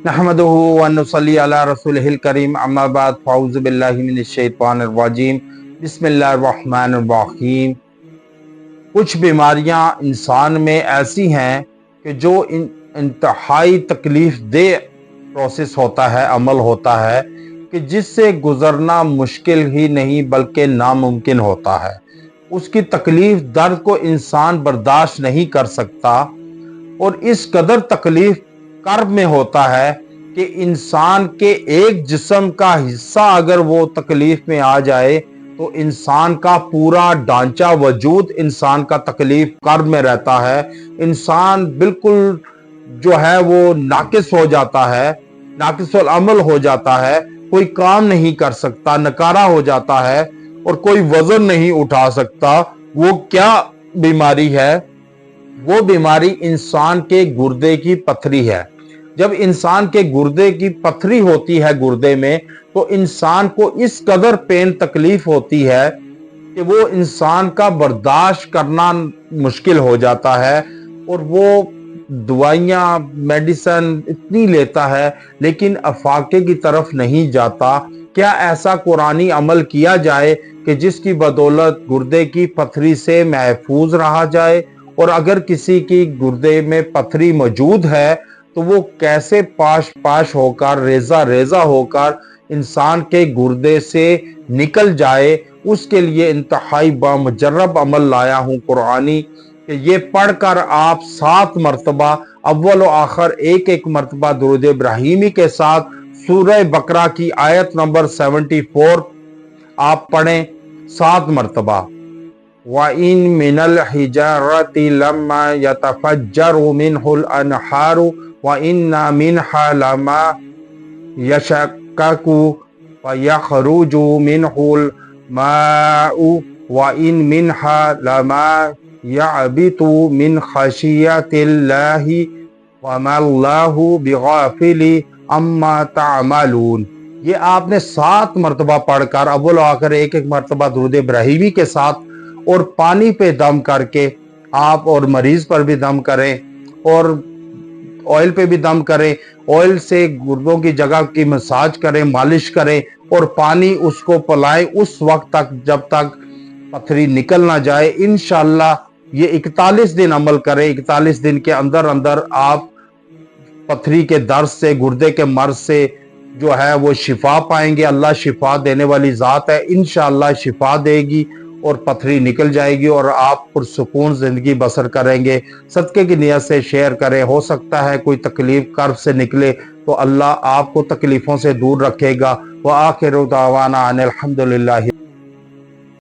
नहमदुहु व नुसल्ली अला रसूलिहिल करीम अम्मा बाद फ़अऊज़ु बिल्लाहि मिनश शैतानिर रजीम बिस्मिल्लाहिर रहमानिर रहीम। कुछ बीमारियां इंसान में ऐसी हैं कि जो इंतहाई तकलीफ दे प्रोसेस होता है, अमल होता है कि जिससे गुजरना मुश्किल ही नहीं बल्कि नामुमकिन होता है। उसकी तकलीफ दर्द को इंसान बर्दाश्त नहीं कर सकता और इस कदर तकलीफ कर्ब में होता है कि इंसान के एक जिस्म का हिस्सा अगर वो तकलीफ में आ जाए तो इंसान का पूरा ढांचा वजूद इंसान का तकलीफ कर्ब में रहता है। इंसान बिल्कुल जो है वो नाकिस हो जाता है, नाकिसुल अमल हो जाता है, कोई काम नहीं कर सकता, नकारा हो जाता है और कोई वजन नहीं उठा सकता। वो क्या बीमारी है? वो बीमारी इंसान के गुर्दे की पथरी है। जब इंसान के गुर्दे की पथरी होती है गुर्दे में, तो इंसान को इस कदर पेन तकलीफ होती है कि वो इंसान का बर्दाश्त करना मुश्किल हो जाता है और वो दवाइयाँ मेडिसिन इतनी लेता है लेकिन अफाके की तरफ नहीं जाता। क्या ऐसा कुरानी अमल किया जाए कि जिसकी बदौलत गुर्दे की पथरी से महफूज रहा जाए? और अगर किसी की गुर्दे में पथरी मौजूद है तो वो कैसे पाश पाश होकर, रेजा रेजा होकर इंसान के गुर्दे से निकल जाए, उसके लिए इंतहाई बामुजर्रब अमल लाया हूँ कुरानी कि ये पढ़कर आप 7 मरतबा अव्वल व आखिर एक मरतबा दुरूद इब्राहिमी के साथ सूरह बकरा की आयत नंबर 74 आप पढ़ें 7 मरतबा। व इन मिनल हिजारति लम्मा यतफज्जरु मिनहुल अनहारु व इन्ना मिनहा लमा यशक्ककु व यखरुजु मिनहुल माउ व इन मिनहा लमा यअबितु मिन खशियतिल्लाहि व मल्लाहु बिगाफिली अम्मा तामलून। ये आपने 7 मरतबा पढ़कर अव्वल आखिर एक मरतबा दुरूद इब्राहिमी के साथ और पानी पे दम करके आप और मरीज पर भी दम करें और ऑयल पे भी दम करें। ऑयल से गुर्दों की जगह की मसाज करें, मालिश करें और पानी उसको पिलाएं उस वक्त तक जब तक पथरी निकल ना जाए। इंशाअल्लाह ये 41 दिन अमल करें। 41 दिन के अंदर अंदर आप पथरी के दर्द से, गुर्दे के मर्ज से जो है वो शिफा पाएंगे। अल्लाह शिफा देने वाली ज़ात है, इंशाअल्लाह शिफा देगी और पथरी निकल जाएगी और आप पुरसुकून जिंदगी बसर करेंगे। सदके की नियत से शेयर करें, हो सकता है कोई तकलीफ कर्ब से निकले तो अल्लाह आपको तकलीफों से दूर रखेगा। व आखिरु दावाना अनिल हम्दुलिल्लाहि